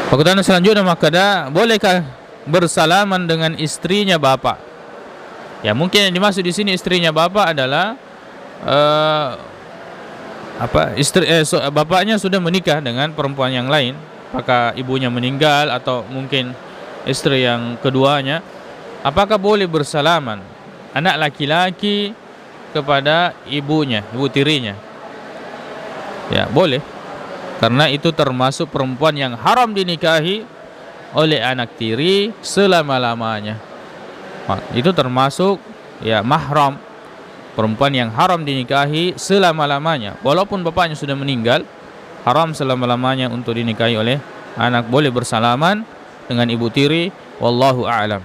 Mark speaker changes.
Speaker 1: Pertanyaan selanjutnya, makada bolehkah bersalaman dengan istrinya bapak? Ya, mungkin yang dimaksud di sini istrinya bapak adalah bapaknya sudah menikah dengan perempuan yang lain, apakah ibunya meninggal atau mungkin istri yang keduanya. Apakah boleh bersalaman anak laki-laki kepada ibunya, ibu tirinya? Ya, boleh. Karena itu termasuk perempuan yang haram dinikahi oleh anak tiri selama-lamanya. Itu termasuk ya mahram, perempuan yang haram dinikahi selama-lamanya. Walaupun bapaknya sudah meninggal, haram selama-lamanya untuk dinikahi oleh anak. Boleh bersalaman dengan ibu tiri, wallahu a'lam.